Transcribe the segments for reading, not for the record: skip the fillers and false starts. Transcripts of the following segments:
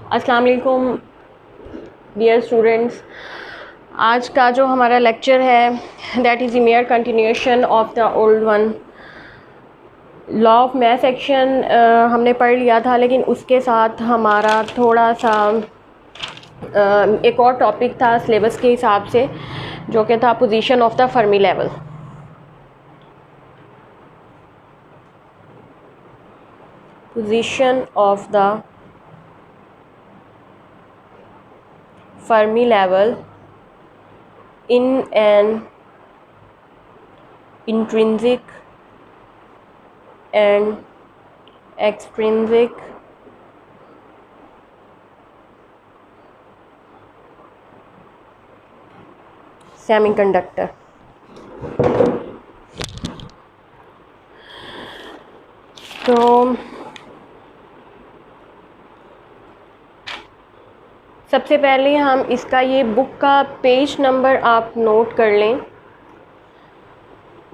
अस्सलाम वालेकुम dear students. आज का जो हमारा लेक्चर है that is the mayor continuation of the old one. Law of math section हमने पढ़ लिया था, लेकिन उसके साथ हमारा थोड़ा सा एक और टॉपिक था सिलेबस के हिसाब से, जो कि था position of the Fermi level. Position of the Fermi level in an intrinsic and extrinsic semiconductor। तो सबसे पहले हम इसका ये बुक का पेज नंबर आप नोट कर लें।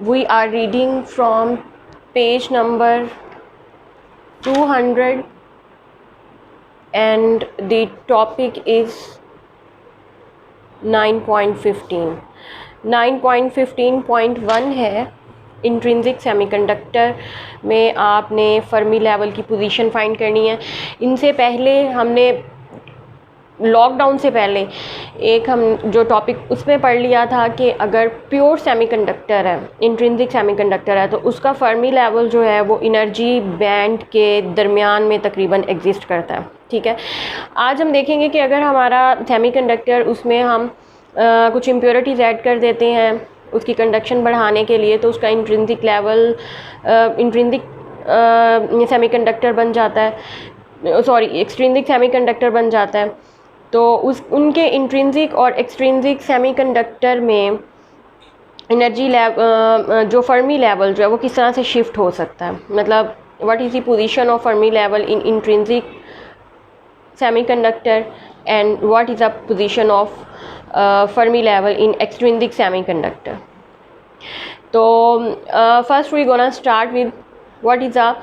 We are reading from page number 200 and the topic is 9.15। 9.15.1 है इंट्रिंसिक सेमीकंडक्टर में आपने फर्मी लेवल की पोजीशन फाइंड करनी है। इनसे पहले हमने लॉकडाउन से पहले एक हम जो टॉपिक उसमें पढ़ लिया था कि अगर प्योर सेमीकंडक्टर है, इंट्रिंसिक सेमीकंडक्टर है, तो उसका फर्मी लेवल जो है वो एनर्जी बैंड के दरमियान में तकरीबन एग्जिस्ट करता है। ठीक है, आज हम देखेंगे कि अगर हमारा सेमीकंडक्टर उसमें हम कुछ इम्प्योरिटीज़ ऐड कर देते हैं उसकी कंडक्शन बढ़ाने के लिए, तो उसका इंट्रिंसिक लेवल इंट्रिंसिक सेमीकंडक्टर बन जाता है, सॉरी एक्सट्रिंसिक सेमीकंडक्टर बन जाता है। तो उनके इंट्रिंसिक और एक्सट्रिंसिक सेमीकंडक्टर में एनर्जी जो फर्मी लेवल जो है वो किस तरह से शिफ्ट हो सकता है, मतलब what is the position of Fermi level in intrinsic semiconductor and what is the position of Fermi level in extrinsic semiconductor. तो first we gonna start with what is the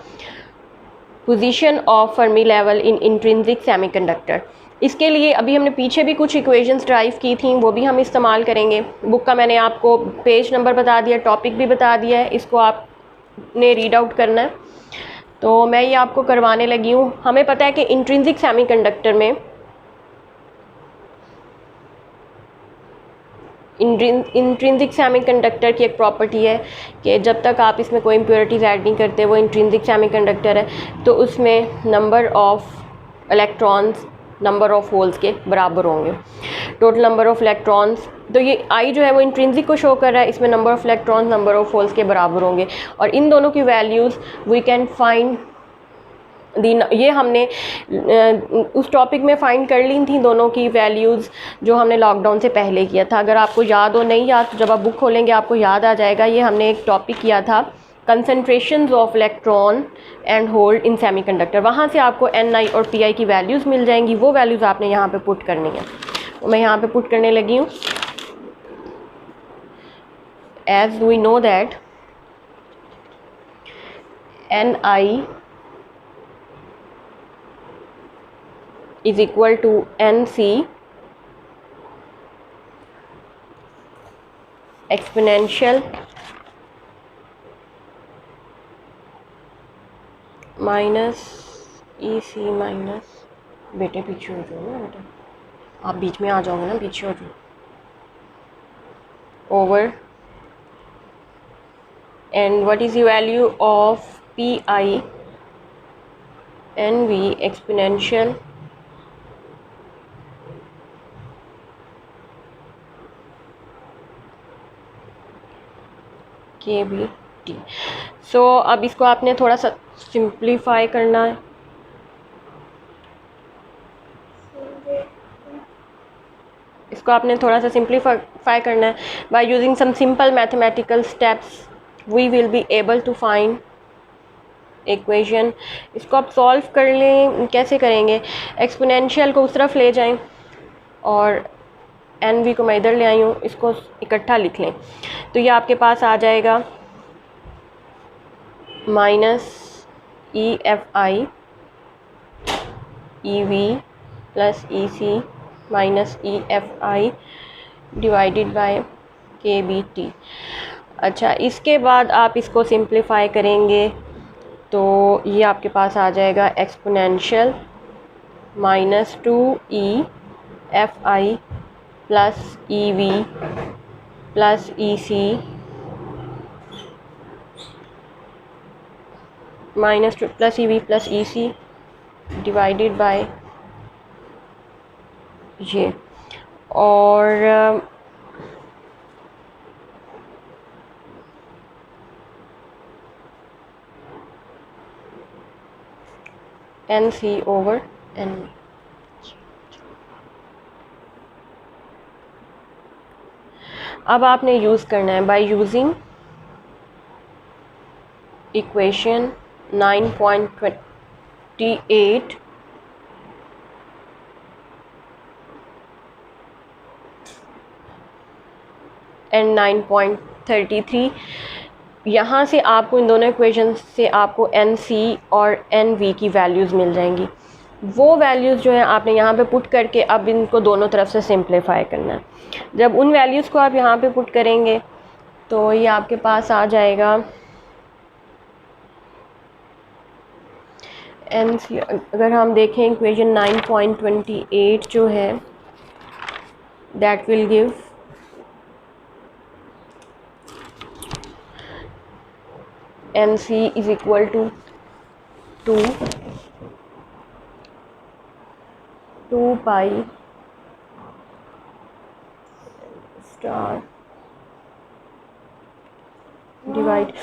position of Fermi level in intrinsic semiconductor. इसके लिए अभी हमने पीछे भी कुछ equations drive की थी, वो भी हम इस्तेमाल करेंगे। बुक का मैंने आपको पेज नंबर बता दिया, टॉपिक भी बता दिया है, इसको आपने रीड आउट करना है। तो मैं ये आपको करवाने लगी हूँ। हमें पता है कि इंट्रिंसिक सेमीकंडक्टर में इंट्रिंसिक सेमीकंडक्टर की एक प्रॉपर्टी है कि जब तक आप इसमें कोई इम्प्योरिटीज़ ऐड नहीं करते वो इंट्रिंसिक सेमीकंडक्टर है, तो उसमें number of electrons number of holes के बराबर होंगे। टोटल नंबर ऑफ इलेक्ट्रॉन्स, तो ये आई जो है वो इंट्रिंसिक को शो कर रहा है, इसमें number of electrons number of holes के बराबर होंगे, और इन दोनों की वैल्यूज़ वी कैन फाइंड ये हमने उस टॉपिक में फ़ाइंड कर ली थी दोनों की वैल्यूज़, जो हमने लॉकडाउन से पहले किया था। अगर आपको याद हो, नहीं याद तो जब आप बुक खोलेंगे आपको याद आ जाएगा। ये हमने एक टॉपिक किया था concentrations of electron and holes in semiconductor. वहाँ से आपको Ni और Pi की वैल्यूज़ मिल जाएंगी, वो वैल्यूज़ आपने यहाँ पे पुट करनी है। तो मैं यहाँ पे पुट करने लगी हूँ। As we know that Ni is equal to Nc exponential minus EC minus, बेटे पीछे हो जाओ ना बेटा, आप बीच में आ जाओगे ना, पीछे हो जाओ, over and what is the value of Pi Nv exponential kBt। सो अब इसको आपने थोड़ा सा सिंप्लीफाई करना है। इसको आपने थोड़ा सा सिंप्लीफाई करना है। By using some simple mathematical steps we will be able to find equation. इसको आप सॉल्व कर लें। कैसे करेंगे, एक्सपोनेंशियल को उस तरफ ले जाएं और Nv को मैं इधर ले आई हूँ, इसको इकट्ठा लिख लें। तो ये आपके पास आ जाएगा minus EFi EV plus E C minus E F I divided by K B T. अच्छा, इसके बाद आप इसको सिंप्लीफाई करेंगे तो ये आपके पास आ जाएगा exponential minus two E F I plus E V plus E C minus two plus E V plus E C divided by ये। और एन सी ओवर एन। अब आपने यूज़ करना है बाय यूजिंग इक्वेशन 9.28 एंड 9.33। यहाँ से आपको इन दोनों इक्वेशन से आपको एन सी और एन वी की वैल्यूज़ मिल जाएंगी। वो वैल्यूज़ जो है आपने यहाँ पे पुट करके अब इनको दोनों तरफ से सिंप्लीफाई करना है। जब उन वैल्यूज़ को आप यहाँ पे पुट करेंगे तो ये आपके पास आ जाएगा एन सी। अगर हम देखें इक्वेशन 9.28 जो है that will give N C is equal to 2 pi star divide